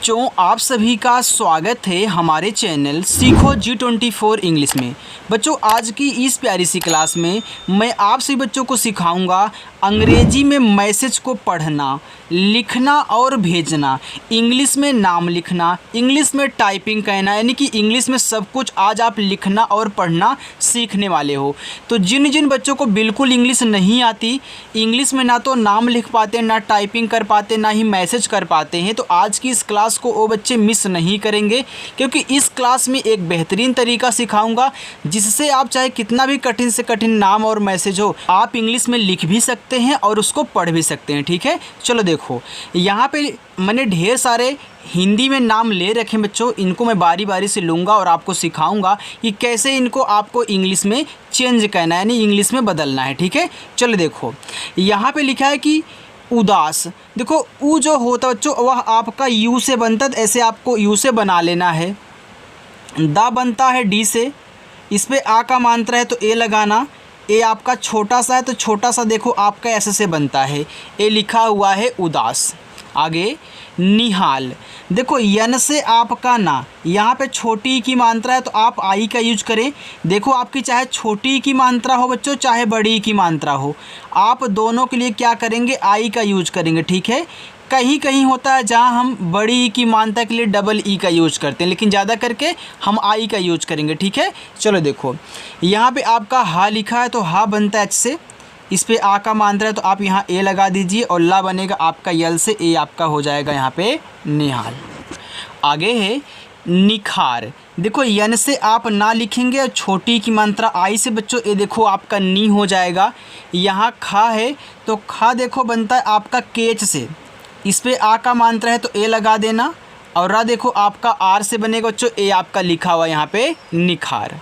बच्चों, आप सभी का स्वागत है हमारे चैनल सीखो G24 इंग्लिश में। बच्चों, आज की इस प्यारी सी क्लास में मैं आप सभी बच्चों को सिखाऊंगा अंग्रेजी में मैसेज को पढ़ना, लिखना और भेजना, इंग्लिश में नाम लिखना, इंग्लिश में टाइपिंग कहना, यानी कि इंग्लिश में सब कुछ आज आप लिखना और पढ़ना सीखने वाले हो। तो जिन जिन बच्चों को बिल्कुल इंग्लिश नहीं आती, इंग्लिश में ना तो नाम लिख पाते, ना टाइपिंग कर पाते, ना ही मैसेज कर पाते हैं, तो आज की इस क्लास को वो बच्चे मिस नहीं करेंगे, क्योंकि इस क्लास में एक बेहतरीन तरीका सिखाऊंगा जिससे आप चाहे कितना भी कठिन से कठिन नाम और मैसेज हो, आप इंग्लिश में लिख भी सकते हैं और उसको पढ़ भी सकते हैं। ठीक है, चलो देखो, यहाँ पे मैंने ढेर सारे हिंदी में नाम ले रखे हैं बच्चों। इनको मैं बारी बारी से लूँगा और आपको सिखाऊंगा कि कैसे इनको आपको इंग्लिश में चेंज करना है, यानी इंग्लिश में बदलना है। ठीक है, चलो देखो, यहाँ पे लिखा है कि उदास। देखो, ऊ जो होता बच्चों वह आपका यू से बनता है, ऐसे आपको यू से बना लेना है। दा बनता है डी से, इस पे आ का मात्रा है तो ए लगाना। ए आपका छोटा सा है तो छोटा सा देखो आपका ऐसे से बनता है, ए लिखा हुआ है उदास। आगे निहाल। देखो, यन से आपका ना, यहाँ पे छोटी की मात्रा है तो आप आई का यूज करें। देखो, आपकी चाहे छोटी की मात्रा हो बच्चों, चाहे बड़ी की मात्रा हो, आप दोनों के लिए क्या करेंगे, आई का यूज करेंगे। ठीक है, कहीं कहीं होता है जहाँ हम बड़ी की मात्रा के लिए डबल ई का यूज करते हैं, लेकिन ज़्यादा करके हम आई का यूज करेंगे। ठीक है, चलो देखो, यहाँ पे आपका हा लिखा है तो हा बनता है एच से, इस पे आ का मात्रा है तो आप यहाँ ए लगा दीजिए और ला बनेगा आपका यल से, ए आपका हो जाएगा यहाँ पे निहाल। आगे है निखार। देखो, यन से आप ना लिखेंगे और छोटी की मात्रा आई से बच्चों, ये देखो आपका नी हो जाएगा। यहाँ खा है तो खा देखो बनता है आपका केच से, इस पे आ का मात्रा है तो ए लगा देना, और रा देखो आपका आर से बनेगा बच्चों, ए आपका लिखा हुआ यहाँ पे निखार।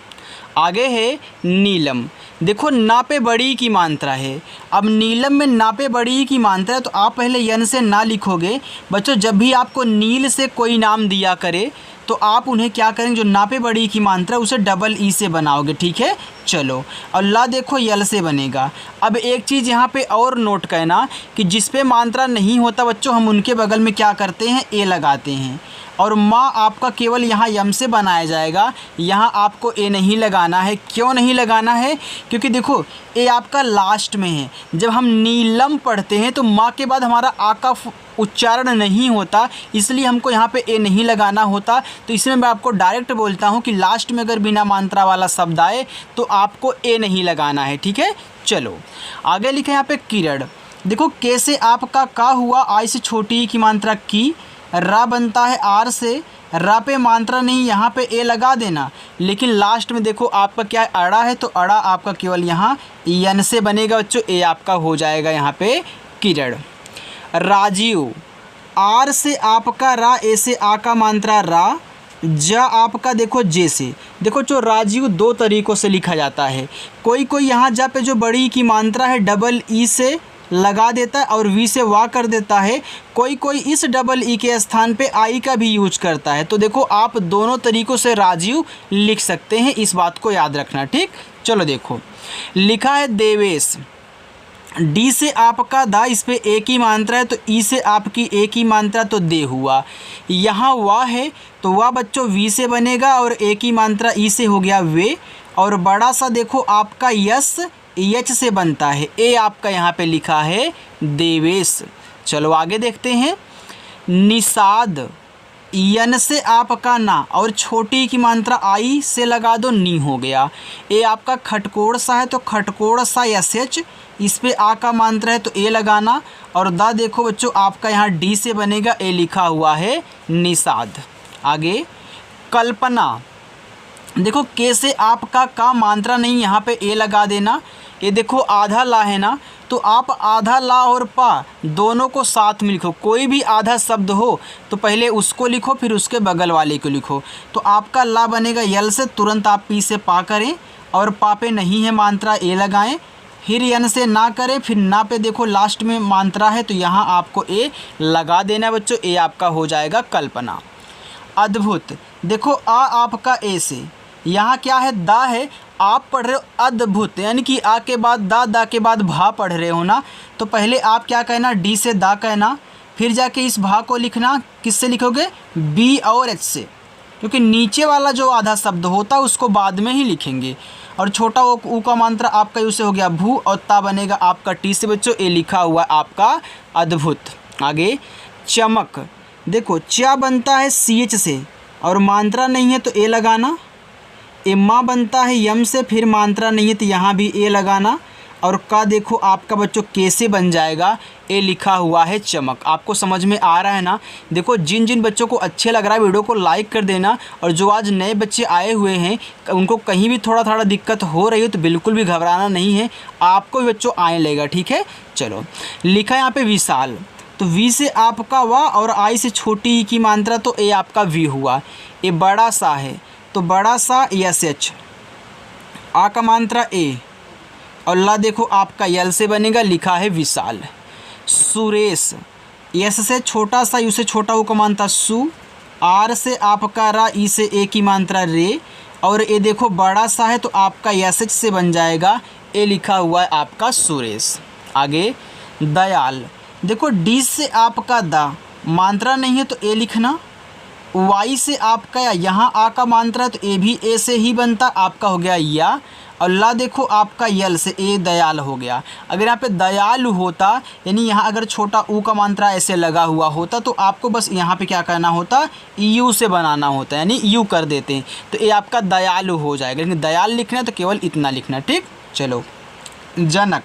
आगे है नीलम। देखो, ना पे बड़ी की मात्रा है, अब नीलम में ना पे बड़ी की मात्रा है तो आप पहले यन से ना लिखोगे बच्चों। जब भी आपको नील से कोई नाम दिया करे तो आप उन्हें क्या करेंगे, जो ना पे बड़ी की मात्रा उसे डबल ई से बनाओगे। ठीक है, चलो, और ला देखो यल से बनेगा। अब एक चीज़ यहाँ पे और नोट करना कि जिस पे मात्रा नहीं होता बच्चों, हम उनके बगल में क्या करते हैं, ए लगाते हैं। और माँ आपका केवल यहाँ यम से बनाया जाएगा, यहाँ आपको ए नहीं लगाना है। क्यों नहीं लगाना है, क्योंकि देखो ए आपका लास्ट में है। जब हम नीलम पढ़ते हैं तो माँ के बाद हमारा आ का उच्चारण नहीं होता, इसलिए हमको यहाँ पे ए नहीं लगाना होता। तो इसमें मैं आपको डायरेक्ट बोलता हूँ कि लास्ट में अगर बिना मात्रा वाला शब्द आए तो आपको ए नहीं लगाना है। ठीक है, चलो आगे लिखे यहाँ पे किरण। देखो, के से आपका का हुआ, आई से छोटी की मात्रा की, रा बनता है आर से, रा पे मात्रा नहीं, यहाँ पे ए लगा देना। लेकिन लास्ट में देखो आपका क्या है, अड़ा है तो अड़ा आपका केवल यहाँ यन से बनेगा बच्चों, ए आपका हो जाएगा यहाँ पे किरण। राजीव, आर से आपका रा, ए से आ का मात्रा रा, जा आपका देखो जे से। देखो, जो राजीव दो तरीक़ों से लिखा जाता है। कोई कोई यहाँ जा पे जो बड़ी की मात्रा है डबल ई से लगा देता है और वी से वाह कर देता है। कोई कोई इस डबल ई के स्थान पे आई का भी यूज करता है। तो देखो, आप दोनों तरीक़ों से राजीव लिख सकते हैं, इस बात को याद रखना। ठीक, चलो देखो, लिखा है देवेश। डी से आपका दा, इस पे ए की मात्रा है तो ई से आपकी ए की मात्रा तो दे हुआ। यहाँ वाह है तो वाह बच्चों वी से बनेगा और ए की मात्रा ई से हो गया वे। और बड़ा सा देखो आपका यस एच से बनता है, ए आपका यहाँ पे लिखा है देवेश। चलो आगे देखते हैं, निषाद। यन से आपका ना और छोटी की मात्रा आई से लगा दो, नी हो गया। ए आपका खटकोड़ सा है तो खटकोड़ सा यस एच, इस पे आ का मात्रा है तो ए लगाना। और दा देखो बच्चों आपका यहाँ डी से बनेगा, ए लिखा हुआ है निषाद। आगे कल्पना। देखो, के से आपका का मात्रा नहीं, यहाँ पे ए लगा देना। ये देखो आधा ला है ना, तो आप आधा ला और पा दोनों को साथ में लिखो। कोई भी आधा शब्द हो तो पहले उसको लिखो, फिर उसके बगल वाले को लिखो। तो आपका ला बनेगा यल से, तुरंत आप पी से पा करें और पा पे नहीं है मात्रा, ए लगाएं। फिर यन से ना करें, फिर ना पे देखो लास्ट में मात्रा है तो यहाँ आपको ए लगा देना बच्चों, ए आपका हो जाएगा कल्पना। अद्भुत। देखो, आ आपका ए से, यहाँ क्या है, दा है, आप पढ़ रहे हो अद्भुत, यानी कि आ के बाद दा, दा के बाद भा पढ़ रहे हो ना, तो पहले आप क्या कहना, डी से दा कहना, फिर जाके इस भाग को लिखना किससे लिखोगे, बी और एच से, क्योंकि नीचे वाला जो आधा शब्द होता है उसको बाद में ही लिखेंगे। और छोटा ऊ का मात्रा आपका यू से हो गया भू, और ता बनेगा आपका टी से बच्चों। ए लिखा हुआ है आपका अद्भुत। आगे चमक, देखो चा बनता है सी एच से और मात्रा नहीं है तो ए लगाना। एम्मा बनता है यम से, फिर मात्रा नहीं है तो यहाँ भी ए लगाना। और का देखो आपका बच्चों कैसे बन जाएगा, ए लिखा हुआ है चमक। आपको समझ में आ रहा है ना। देखो जिन जिन बच्चों को अच्छे लग रहा है वीडियो को लाइक कर देना, और जो आज नए बच्चे आए हुए हैं उनको कहीं भी थोड़ा थोड़ा दिक्कत हो रही हो तो बिल्कुल भी घबराना नहीं है, आपको भी बच्चों आने लगेगा, ठीक है। चलो लिखा यहाँ पे विशाल, तो वी से आपका वाह और आई से छोटी की मात्रा तो ए आपका वी हुआ। ए बड़ा सा है तो बड़ा सा यस एच, आ का मात्रा ए, और ला देखो आपका यल से बनेगा, लिखा है विशाल। सुरेश, यस से छोटा सा यू से छोटा ऊ का मात्रा सु, आर से आपका रा, ई से ए की मात्रा रे, और ए देखो बड़ा सा है तो आपका यस एच से बन जाएगा, ए लिखा हुआ है आपका सुरेश। आगे दयाल, देखो डी से आपका दा, मात्रा नहीं है तो ए लिखना। वाई से आपका यहाँ आ का मात्रा है तो ए भी ए से ही बनता, आपका हो गया या। और ला देखो आपका यल से ए दयाल हो गया। अगर यहाँ पे दयालु होता, यानी यहाँ अगर छोटा ऊ का मात्रा ऐसे लगा हुआ होता तो आपको बस यहाँ पे क्या करना होता, यू से बनाना होता, यानी यू कर देते हैं तो ये आपका दयालु हो जाएगा। लेकिन दयाल लिखना है तो केवल इतना लिखना, ठीक। चलो जनक,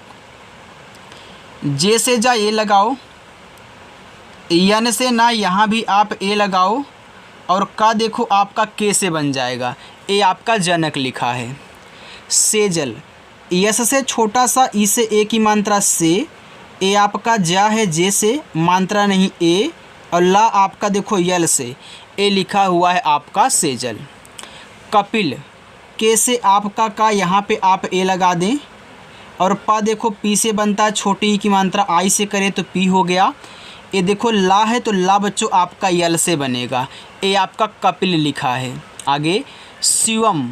जे से जा ए लगाओ, यन से ना यहाँ भी आप ए लगाओ, और का देखो आपका के से बन जाएगा, ए आपका जनक लिखा है। सेजल, यस से छोटा सा ई से ए की मात्रा से, ए आपका जा है जे से, मात्रा नहीं ए, और ला आपका देखो यल से, ए लिखा हुआ है आपका सेजल। कपिल, के से आपका का यहाँ पे आप ए लगा दें, और पा देखो पी से बनता है, छोटी ई की मात्रा आई से करे तो पी हो गया। ये देखो ला है तो ला बच्चों आपका यल से बनेगा, ए आपका कपिल लिखा है। आगे शिवम,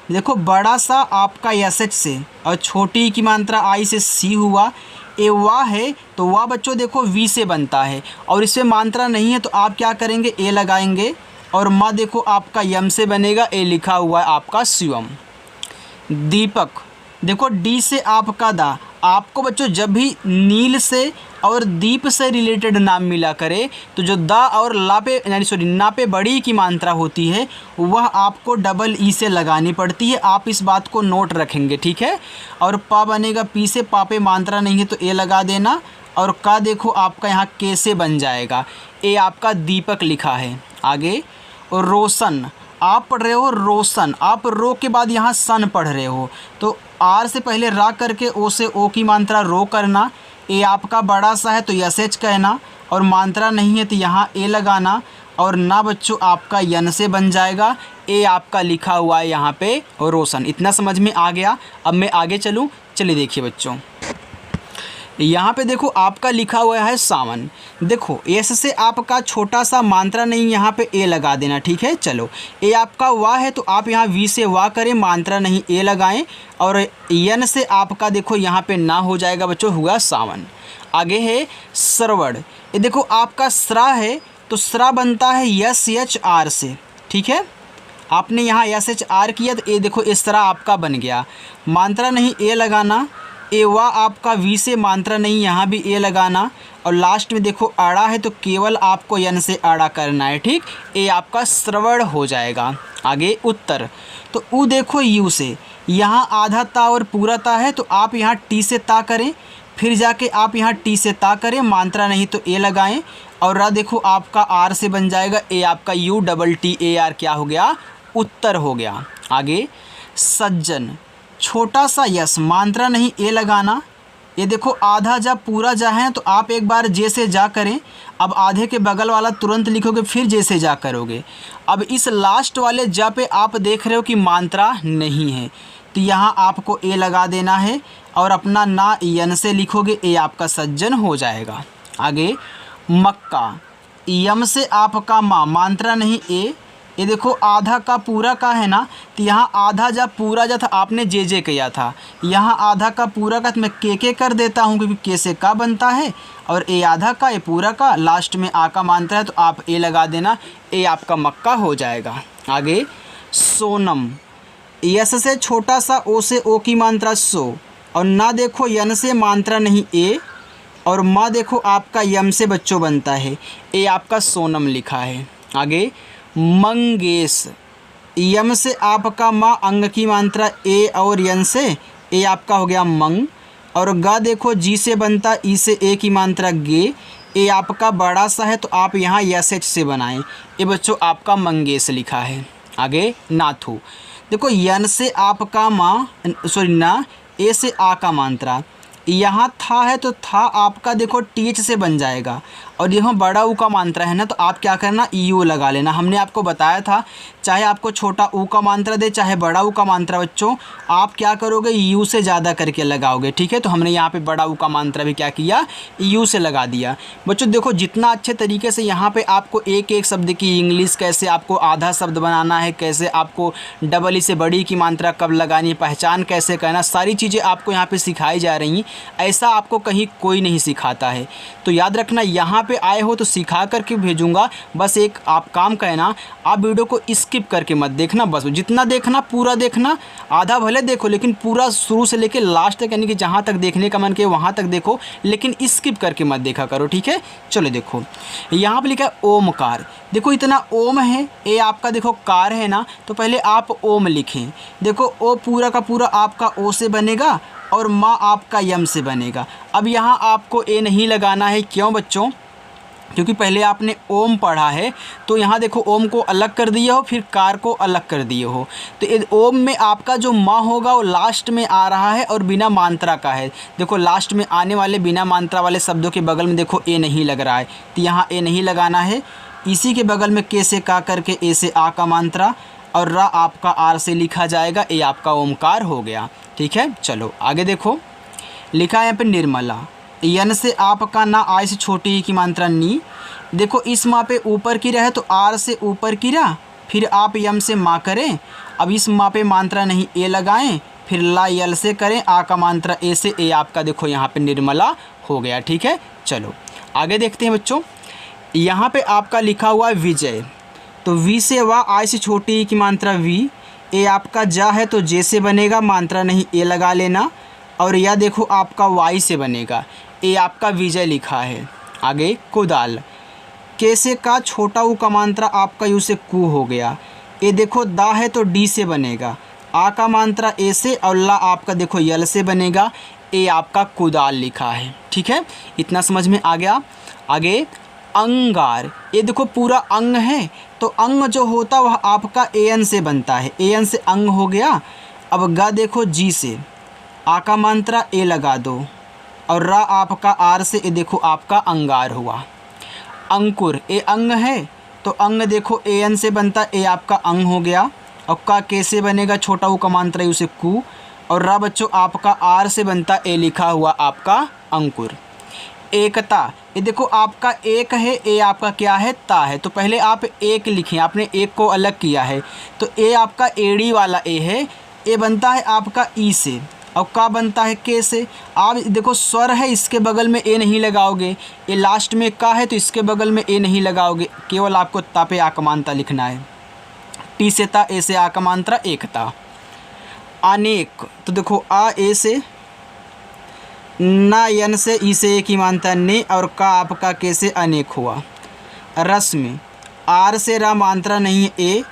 देखो बड़ा सा आपका यस एच से और छोटी की मात्रा आई से सी हुआ। ए वाह है तो वाह बच्चों देखो वी से बनता है, और इसमें मात्रा नहीं है तो आप क्या करेंगे, ए लगाएंगे। और माँ देखो आपका यम से बनेगा, ए लिखा हुआ है आपका शिवम। दीपक, देखो डी से आपका दा, आपको बच्चों जब भी नील से और दीप से रिलेटेड नाम मिला करे तो जो दा और ला पे यानी सॉरी ना पे बड़ी की मात्रा होती है वह आपको डबल ई से लगानी पड़ती है। आप इस बात को नोट रखेंगे, ठीक है। और पा बनेगा पी से, पा पे मात्रा नहीं है तो ए लगा देना। और का देखो आपका यहाँ के से बन जाएगा, ए आपका दीपक लिखा है। आगे रोशन, आप पढ़ रहे हो रोशन, आप रो के बाद यहाँ सन पढ़ रहे हो तो आर से पहले रा करके ओ से ओ की मात्रा रो करना। ए आपका बड़ा सा है तो यस एच कहना, और मात्रा नहीं है तो यहाँ ए लगाना। और ना बच्चों आपका यन से बन जाएगा, ए आपका लिखा हुआ है यहाँ पे रोशन। इतना समझ में आ गया। अब मैं आगे चलूँ, चलिए देखिए बच्चों, यहाँ पे देखो आपका लिखा हुआ है सावन। देखो एस से आपका छोटा सा मात्रा नहीं, यहाँ पे ए लगा देना, ठीक है। चलो ए आपका वाह है तो आप यहाँ वी से वाह करें, मात्रा नहीं ए लगाएं। और यन से आपका देखो यहाँ पे ना हो जाएगा बच्चों, हुआ सावन। आगे है श्रवण, ये देखो आपका स्रा है तो स्रा बनता है यस एच आर से, ठीक है। आपने यहाँ यस एच आर किया तो ए देखो इस तरह आपका बन गया, मात्रा नहीं ए लगाना। ए वाह आपका वी से, मात्रा नहीं यहाँ भी ए लगाना। और लास्ट में देखो आड़ा है तो केवल आपको यन से आड़ा करना है, ठीक। ए आपका श्रवण हो जाएगा। आगे उत्तर, तो ऊ देखो यू से, यहाँ आधा ता और पूरा ता है तो आप यहाँ टी से ता करें, फिर जाके आप यहाँ टी से ता करें, मात्रा नहीं तो ए लगाएं। और रा देखो आपका आर से बन जाएगा, ए आपका U double T A R क्या हो गया, उत्तर हो गया। आगे सज्जन, छोटा सा यस, मात्रा नहीं ए लगाना। ये देखो आधा जा पूरा जा है तो आप एक बार जे से जा करें, अब आधे के बगल वाला तुरंत लिखोगे फिर जे से जा करोगे। अब इस लास्ट वाले जा पे आप देख रहे हो कि मात्रा नहीं है तो यहाँ आपको ए लगा देना है, और अपना ना यन से लिखोगे, ए आपका सज्जन हो जाएगा। आगे मक्का, यम से आपका माँ, मात्रा नहीं ए, ये देखो आधा का पूरा का है ना, तो यहाँ आधा जब पूरा जा था आपने जे किया था, यहाँ आधा का पूरा का तो मैं के कर देता हूँ क्योंकि के से का बनता है, और ए आधा का ए पूरा का, लास्ट में आ का मात्रा है तो आप ए लगा देना, ए आपका मक्का हो जाएगा। आगे सोनम, यस से छोटा सा ओ से ओ की मात्रा सो, और ना देखो यन से मात्रा नहीं ए, और माँ देखो आपका यम से बच्चों बनता है, ए आपका सोनम लिखा है। आगे मंगेश, यम से आपका माँ अंग की मात्रा ए और यन से ए आपका हो गया मंग, और गा देखो जी से बनता ई से ए की मात्रा गे, ए आपका बड़ा सा है तो आप यहाँ यस एच से बनाएं, ये बच्चों आपका मंगेश लिखा है। आगे नाथू, देखो यन से आपका माँ सॉरी ना ए से आ का मात्रा, यहाँ था है तो था आपका देखो टीच से बन जाएगा, और यहाँ बड़ा ऊ का मात्रा है ना तो आप क्या करना यू लगा लेना। हमने आपको बताया था चाहे आपको छोटा ऊ का मात्रा दे चाहे बड़ा ऊ का मात्रा बच्चों, आप क्या करोगे यू से ज़्यादा करके लगाओगे, ठीक है। तो हमने यहाँ पे बड़ा ऊ का मात्रा भी क्या किया यू से लगा दिया। बच्चों देखो जितना अच्छे तरीके से यहाँ पे आपको एक एक शब्द की इंग्लिश, कैसे आपको आधा शब्द बनाना है, कैसे आपको डबल ई से बड़ी की मात्रा कब लगानी है, पहचान कैसे करना, सारी चीज़ें आपको यहाँ पर सिखाई जा रही हैं। ऐसा आपको कहीं कोई नहीं सिखाता है, तो याद रखना यहाँ पे आए हो तो सिखा करके भेजूंगा। बस एक आप काम करना, आप वीडियो को स्किप करके मत देखना, बस जितना देखना पूरा देखना, आधा भले देखो लेकिन पूरा शुरू से लेके लास्ट तक, यानी कि जहाँ तक देखने का मन किया वहाँ तक देखो, लेकिन स्किप करके मत देखा करो, ठीक है। चलो देखो यहाँ पे लिखा है ओमकार, देखो इतना ओम है, ए आपका देखो कार है ना, तो पहले आप ओम लिखें। देखो ओ पूरा का पूरा आपका ओ से बनेगा और माँ आपका यम से बनेगा। अब यहाँ आपको ए नहीं लगाना है, क्यों बच्चों, क्योंकि पहले आपने ओम पढ़ा है, तो यहाँ देखो ओम को अलग कर दिए हो फिर कार को अलग कर दिए हो, तो ओम में आपका जो माँ होगा वो लास्ट में आ रहा है और बिना मात्रा का है। देखो लास्ट में आने वाले बिना मात्रा वाले शब्दों के बगल में देखो ए नहीं लग रहा है, तो यहाँ ए नहीं लगाना है। इसी के बगल में के से का करके ए से आ का मात्रा, और रा आपका आर से लिखा जाएगा, ए आपका ओमकार हो गया, ठीक है। चलो आगे देखो लिखा है यहाँ पे निर्मला, यन से आपका ना आई से छोटी ई की मात्रा नी, देखो इस माँ पे ऊपर की रहे तो आर से ऊपर की रहा, फिर आप यम से माँ करें, अब इस माँ पे मात्रा नहीं ए लगाएं, फिर ला यल से करें, आ का मात्रा ए से, ए आपका देखो यहाँ पे निर्मला हो गया, ठीक है। चलो आगे देखते हैं बच्चों, यहाँ पे आपका लिखा हुआ है विजय, तो वी से वा आई से छोटी ई की मात्रा वी, ए आपका जा है तो जे से बनेगा, मात्रा नहीं ए लगा लेना, और यह देखो आपका वाई से बनेगा, ए आपका विजय लिखा है। आगे कुदाल, के से का छोटा ऊ का मात्रा आपका यू से कू हो गया, ए देखो दा है तो डी से बनेगा, आ का मात्रा ए से, और ला आपका देखो यल से बनेगा, ए आपका कुदाल लिखा है, ठीक है। इतना समझ में आ गया। आगे अंगार, ये देखो पूरा अंग है, तो अंग जो होता वह आपका ए एन से बनता है, ए एन से अंग हो गया। अब गा देखो जी से, आ का मात्रा ए लगा दो, और रा आपका आर से, ए देखो आपका अंगार हुआ। अंकुर, ए अंग है तो अंग देखो ए एन से बनता, ए आपका अंग हो गया, और का के से बनेगा, छोटा ऊ का मात्रा उसे कू, और रा बच्चों आपका आर से बनता, ए लिखा हुआ आपका अंकुर। एकता, ये देखो आपका एक है, ए आपका क्या है ता है, तो पहले आप एक लिखें, आपने एक को अलग किया है, तो ए आपका एड़ी वाला ए है, ए बनता है आपका ई से, और का बनता है के से। आप देखो स्वर है इसके बगल में ए नहीं लगाओगे, ए लास्ट में का है तो इसके बगल में ए नहीं लगाओगे, केवल आपको ता पे आकमांता लिखना है। टी से ता, ए से आकमांत्रा एकता। अनेक, तो देखो आ ए से, ना यन से ई से ए की मात्रा ने, और का आपका के से अनेक हुआ। रस्म, आर से रा मात्रा नहीं है ए,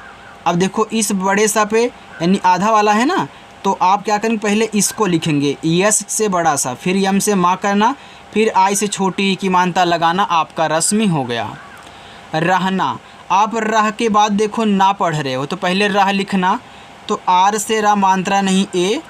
अब देखो इस बड़े सा पे यानी आधा वाला है ना, तो आप क्या करेंगे पहले इसको लिखेंगे यस से बड़ा सा, फिर यम से माँ करना, फिर आई से छोटी की मात्रा लगाना, आपका रस्मी हो गया। रहना, आप रह के बाद देखो ना पढ़ रहे हो तो पहले रह लिखना, तो आर से रा मात्रा नहीं ए,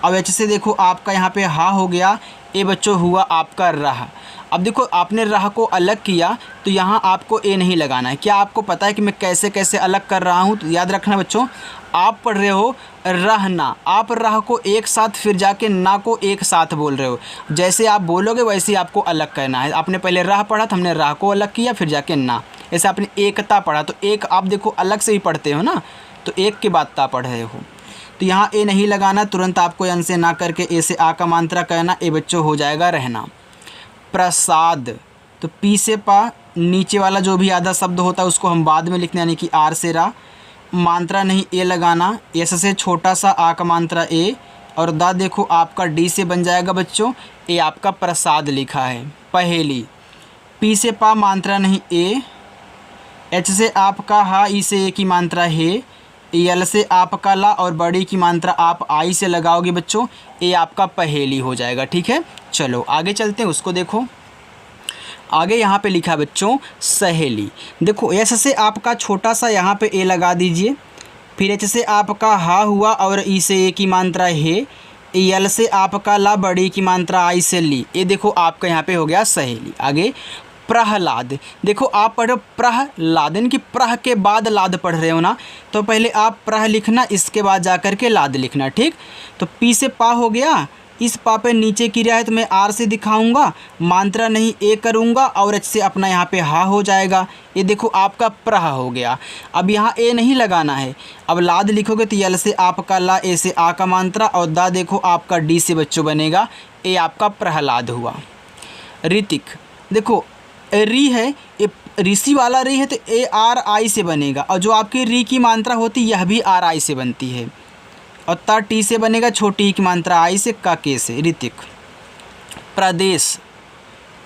अब एच से देखो आपका यहाँ पे हा हो गया, ए बच्चों हुआ आपका रह। अब देखो आपने रह को अलग किया तो यहाँ आपको ए नहीं लगाना है। क्या आपको पता है कि मैं कैसे कैसे अलग कर रहा हूँ? तो याद रखना बच्चों, आप पढ़ रहे हो रहना, आप रह को एक साथ फिर जाके ना को एक साथ बोल रहे हो। जैसे आप बोलोगे वैसे ही आपको अलग करना है। आपने पहले रह पढ़ा तो हमने रह को अलग किया, फिर जाके ना। ऐसे आपने एकता पढ़ा तो एक आप देखो अलग से ही पढ़ते हो ना, तो एक के बाद ता पढ़ रहे हो। तो यहाँ ए नहीं लगाना, तुरंत आपको अन से ना करके ए से आ का मात्रा कहना। ए बच्चों हो जाएगा रहना। प्रसाद, तो पी से पा, नीचे वाला जो भी आधा शब्द होता है उसको हम बाद में लिखते हैं, यानी कि आर से रा। मात्रा नहीं ए लगाना, एस से छोटा सा आ का मात्रा ए, और दा देखो आपका डी से बन जाएगा बच्चों। ए आपका प्रसाद लिखा है। पहेली, पी से पा मात्रा नहीं ए, एच से आपका हा, ई से ए की मात्रा है, यल से आपका ला, और बड़ी की मात्रा आप आई से लगाओगे बच्चों। ए आपका पहेली हो जाएगा। ठीक है, चलो आगे चलते हैं, उसको देखो। आगे यहाँ पे लिखा बच्चों सहेली। देखो एस से आपका छोटा सा यहाँ पे ए लगा दीजिए, फिर एच से आपका हा हुआ और ई से ए की मात्रा है, यल से आपका ला, बड़ी की मात्रा आई से ली। ये देखो आपका यहाँ पे हो गया सहेली। आगे प्रहलाद, देखो आप पढ़ो प्रहलाद, यानी कि प्रह के बाद लाद पढ़ रहे हो ना, तो पहले आप प्रह लिखना, इसके बाद जा कर के लाद लिखना। ठीक, तो पी से पा हो गया, इस पा पे नीचे क्रिया है तो मैं आर से दिखाऊंगा, मात्रा नहीं ए करूंगा, और एच से अपना यहाँ पे हा हो जाएगा। ये देखो आपका प्रह हो गया। अब यहाँ ए नहीं लगाना है, अब लाद लिखोगे तो यल से आपका ला, ए से आ का मात्रा, और दा देखो आपका डी से बच्चों बनेगा। ए आपका प्रहलाद हुआ। ऋतिक, देखो री है, ये ऋषि वाला री है तो ए आर आई से बनेगा, और जो आपकी री की मात्रा होती है यह भी आर आई से बनती है, और ता टी से बनेगा, छोटी की मात्रा आई से, का के से। ऋतिक। प्रदेश,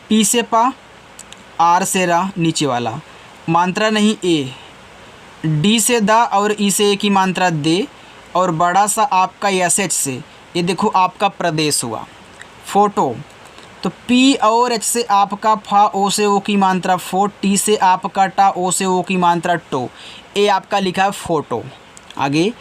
पी से पा, आर से रा, नीचे वाला, मात्रा नहीं ए, डी से दा, और ई से ए की मात्रा दे, और बड़ा सा आपका एस एच से। ये देखो आपका प्रदेश हुआ। फोटो, तो पी और एच से आपका फा, ओ से ओ की मात्रा फो, टी से आपका टा, ओ से ओ की मात्रा टो। ए आपका लिखा है फोटो। आगे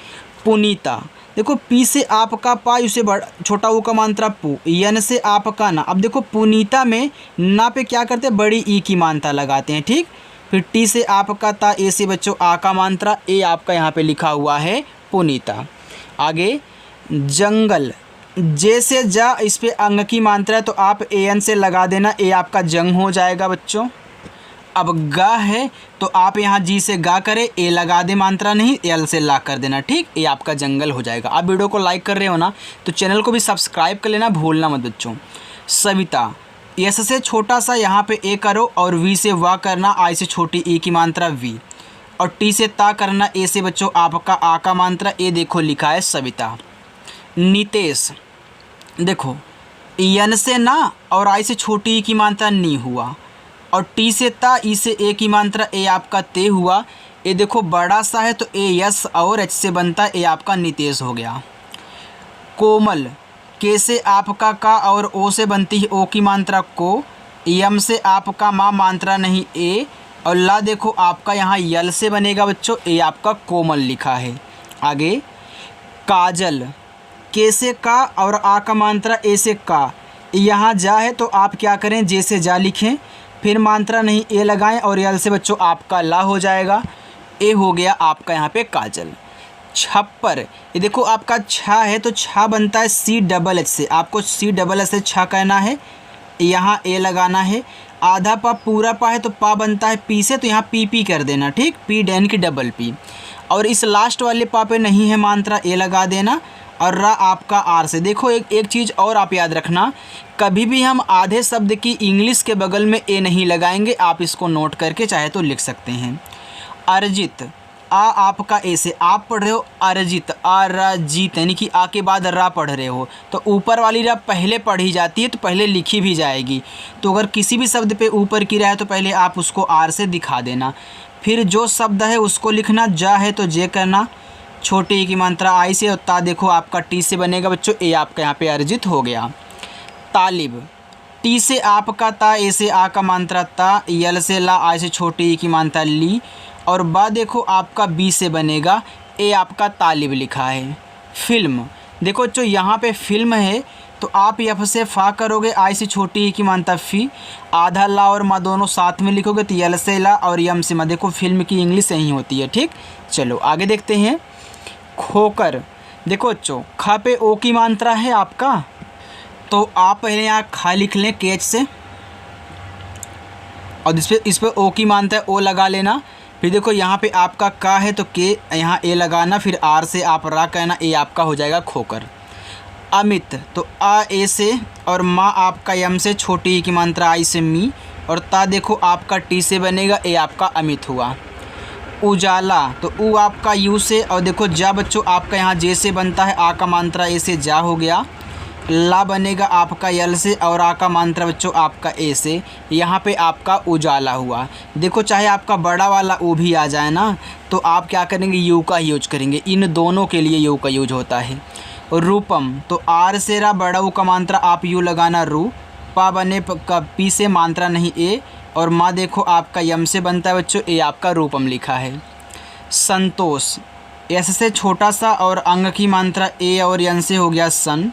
पुनीता, देखो पी से आपका पा, उसे बड़ा छोटा ओ का मात्रा पू, यन से आपका ना। अब देखो पुनीता में ना पे क्या करते हैं, बड़ी ई की मात्रा लगाते हैं। ठीक, फिर टी से आपका ता, ए से बच्चों आ का मात्रा। ए आपका यहाँ पे लिखा हुआ है पुनीता। आगे जंगल, जे से जा, इस पे अंग की मात्रा है तो आप ए एन से लगा देना। ए आपका जंग हो जाएगा बच्चों। अब गा है तो आप यहाँ जी से गा करें, ए लगा दे मात्रा नहीं, एल से ला कर देना। ठीक, ये आपका जंगल हो जाएगा। आप वीडियो को लाइक कर रहे हो ना, तो चैनल को भी सब्सक्राइब कर लेना, भूलना मत बच्चों। सविता, एस से छोटा सा यहाँ पे ए करो, और वी से वा करना, आई से छोटी ई की मात्रा वी, और टी से ता करना, ए से बच्चों आपका आ का मात्रा। ए देखो लिखा है सविता। नितेश, देखो यन से ना, और आई से छोटी ई की मात्रा नी हुआ, और टी से ता, ई से ए की मात्रा। ए आपका ते हुआ। ए देखो बड़ा सा है तो ए यस, और एच से बनता है। ए आपका नितेश हो गया। कोमल, के से आपका का, और ओ से बनती है ओ की मात्रा को, यम से आपका माँ, मात्रा नहीं ए, और ला देखो आपका यहाँ यल से बनेगा बच्चों। ए आपका कोमल लिखा है। आगे काजल, के से का, और आ का मात्रा ए से का, यहाँ जा है तो आप क्या करें, जे से जा लिखें, फिर मात्रा नहीं ए लगाएं, और यल से बच्चों आपका ला हो जाएगा। ए हो गया आपका यहाँ पे काजल। छप्पर, ये देखो आपका छा है तो छा बनता है सी डबल एच से, आपको सी डबल एच से छा कहना है, यहाँ ए लगाना है। आधा पा पूरा पा है तो पा बनता है पी से, तो यहाँ पी पी कर देना। ठीक, पी डैन की डबल पी, और इस लास्ट वाले पा पे नहीं है मात्रा, ए लगा देना, और रा आपका आर से। देखो एक चीज़ और आप याद रखना, कभी भी हम आधे शब्द की इंग्लिश के बगल में ए नहीं लगाएंगे। आप इसको नोट करके चाहे तो लिख सकते हैं। अर्जित, आ आपका ए से, आप पढ़ रहे हो अर्जित, अरजित, यानी कि आ के बाद रा पढ़ रहे हो, तो ऊपर वाली रा पहले पढ़ी जाती है तो पहले लिखी भी जाएगी। तो अगर किसी भी शब्द पे ऊपर की रा है तो पहले आप उसको आर से दिखा देना, फिर जो शब्द है उसको लिखना। जा है तो जे करना, छोटी ई की मात्रा आई से, और ता देखो आपका टी से बनेगा बच्चों। ए आपका यहाँ पे अर्जित हो गया। तालिब, टी से आपका ता, ए से आ का मात्रा ता, यल से ला, आई से छोटी ई की मात्रा ली, और बा देखो आपका बी से बनेगा। ए आपका तालिब लिखा है। फिल्म, देखो जो यहाँ पे फिल्म है तो तो आप यफ से फा करोगे, आई से छोटी ई की मानता फी, आधा ला और मा दोनों साथ में लिखोगे तो यल से ला और यम से मा। देखो फिल्म की इंग्लिश यही होती है। ठीक, चलो आगे देखते हैं। खोकर, देखो बच्चों खा पे ओ की मात्रा है आपका, तो आप पहले यहाँ खा लिख लें केच से और इस पे ओ की मात्रा है, ओ लगा लेना। फिर देखो यहाँ पे आपका का है तो के यहाँ ए लगाना, फिर आर से आप रा कहना, ए आपका हो जाएगा खोकर। अमित, तो आ ए से और माँ आपका यम से, छोटी ई की मात्रा आई से मी, और ता देखो आपका टी से बनेगा, ए आपका अमित हुआ। उजाला, तो ऊ आपका यू से, और देखो जा बच्चों आपका यहाँ जे से बनता है, आ का मात्रा ए से जा हो गया। ला बनेगा आपका यल से और आ का मात्रा बच्चों आपका ए से, यहाँ पे आपका उजाला हुआ। देखो चाहे आपका बड़ा वाला ऊ भी आ जाए ना तो आप क्या करेंगे, यू का यूज करेंगे, इन दोनों के लिए यू का यूज होता है। रूपम, तो आर से रा बड़ा ऊ का मात्रा आप यू लगाना रू, पा बने का पी से मात्रा नहीं ए, और माँ देखो आपका यम से बनता है बच्चों, ए आपका रूपम लिखा है। संतोष, एस से छोटा सा और अंग की मात्रा ए और यन से हो गया सन,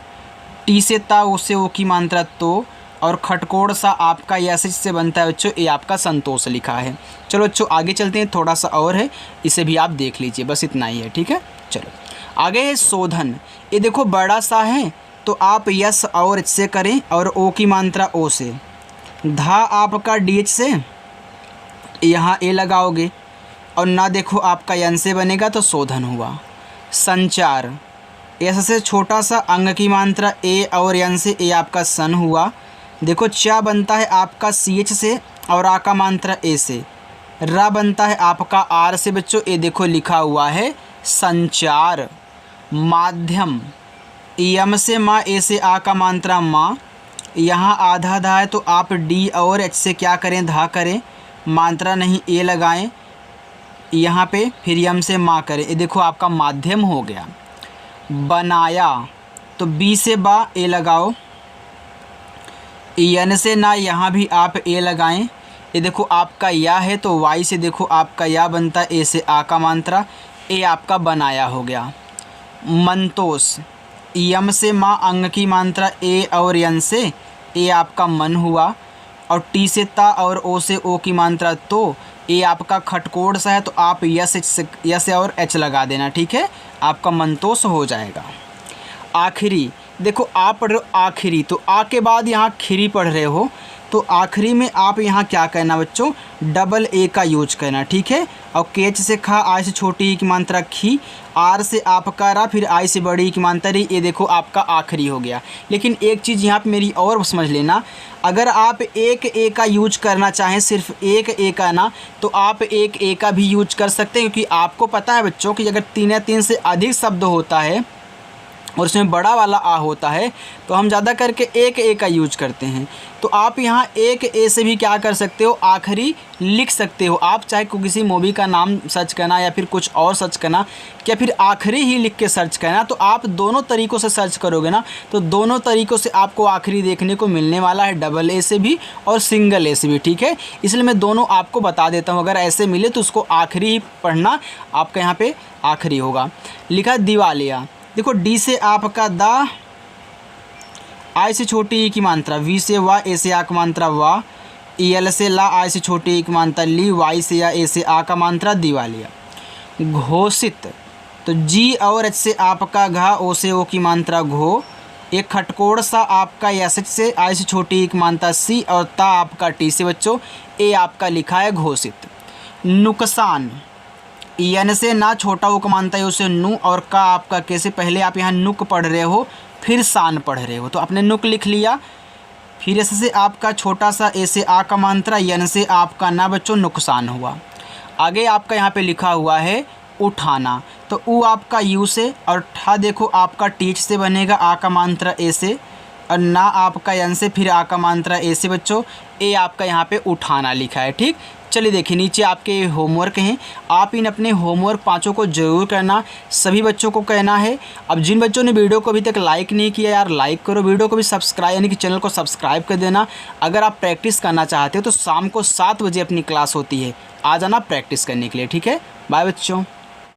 टी से ता उससे ओ की मात्रा तो, और खटकोड़ सा आपका यस से बनता है बच्चों, ए आपका संतोष लिखा है। चलो बच्चों आगे चलते हैं, थोड़ा सा और है इसे भी आप देख लीजिए, बस इतना ही है। ठीक है, चलो आगे है शोधन। ये देखो बड़ा सा है तो आप यस और एच से करें और ओ की मात्रा ओ से, धा आपका डी एच से यहाँ ए लगाओगे और ना देखो आपका यन से बनेगा तो शोधन हुआ। संचार, एस से छोटा सा अंग की मात्रा ए और यन से, ए आपका सन हुआ। देखो चा बनता है आपका सी एच से और आ का मात्रा ए से, रा बनता है आपका आर से बच्चों, ए देखो लिखा हुआ है संचार। माध्यम, यम से माँ, ए से आ का मात्रा माँ, यहाँ आधा धा है तो आप डी और एच से क्या करें, धा करें, मात्रा नहीं ए लगाएं यहाँ पे, फिर यम से माँ करें, ये देखो आपका माध्यम हो गया। बनाया, तो बी से बा ए लगाओ, यन से ना यहाँ भी आप ए लगाएं, ये देखो आपका या है तो वाई से देखो आपका या बनता, ए से आ का मात्रा, ए आपका बनाया हो गया। मंतोष, यम से माँ अंग की मात्रा ए और यन से, ए आपका मन हुआ, और टी से ता और ओ से ओ की मात्रा तो, ए आपका खटकोड़ सा है तो आप यस और एच लगा देना। ठीक है, आपका मंतोष हो जाएगा। आखिरी, देखो आप पढ़ रहे हो आखिरी, तो आ के बाद यहाँ खिरी पढ़ रहे हो तो आखिरी में आप यहाँ क्या कहना बच्चों, डबल ए का यूज करना। ठीक है, और केच से खा, आई से छोटी ई की मात्रा खी, आर से आपका रा, फिर आई से बड़ी ई की मात्रा री, ये देखो आपका आखिरी हो गया। लेकिन एक चीज़ यहाँ पे मेरी और समझ लेना, अगर आप एक ए का यूज करना चाहें, सिर्फ एक ए का ना, तो आप एक ए का भी यूज कर सकते हैं, क्योंकि आपको पता है बच्चों कि अगर 3 या 3 से अधिक शब्द होता है और उसमें बड़ा वाला आ होता है तो हम ज़्यादा करके एक ए का यूज करते हैं। तो आप यहाँ एक ए से भी क्या कर सकते हो, आखिरी लिख सकते हो। आप चाहे किसी मूवी का नाम सर्च करना या फिर कुछ और सर्च करना, या फिर आखिरी ही लिख के सर्च करना, तो आप दोनों तरीक़ों से सर्च करोगे ना तो दोनों तरीक़ों से आपको आखिरी देखने को मिलने वाला है, डबल ए से भी और सिंगल ए से भी। ठीक है, इसलिए मैं दोनों आपको बता देता हूँ, अगर ऐसे मिले तो उसको आखिरी ही पढ़ना, आपका यहाँ पर आखिरी होगा। लिखा दिवालिया, देखो डी से आपका दा, आई से छोटी ई की मात्रा, वी से वा, ए से आ का मात्रा वा, एल से ला, आई से छोटी ई की मात्रा ली, वाई से या, ए से आ का मात्रा दिवालिया। घोषित, तो जी और एच से आपका घा, ओ से ओ की मात्रा घो, एक खटकोड़ सा आपका एस एच से, आई से छोटी ई की मात्रा सी, और ता आपका टी से बच्चों, ए आपका लिखा है घोषित। नुकसान, यन से ना छोटा वो कमानता है उसे नु, और का आपका कैसे, पहले आप यहाँ नुक पढ़ रहे हो फिर सान पढ़ रहे हो तो आपने नुक लिख लिया, फिर एस से आपका छोटा सा, ए से आ का मात्रा, यन से आपका ना बच्चों नुकसान हुआ। आगे आपका यहाँ पे लिखा हुआ है उठाना, तो ऊ आपका यू से, और ठा देखो आपका टीच से बनेगा, आ का मात्रा ए से, और ना आपका यन से, फिर आ का मात्रा ए से बच्चों, ए आपका यहाँ पे उठाना लिखा है। ठीक, चलिए देखिए नीचे आपके होमवर्क हैं, आप इन अपने होमवर्क 5 को ज़रूर करना, सभी बच्चों को कहना है। अब जिन बच्चों ने वीडियो को अभी तक लाइक नहीं किया यार लाइक करो, वीडियो को भी सब्सक्राइब यानी कि चैनल को सब्सक्राइब कर देना। अगर आप प्रैक्टिस करना चाहते हो तो शाम को 7 बजे अपनी क्लास होती है, आ जाना प्रैक्टिस करने के लिए। ठीक है, बाय बच्चों।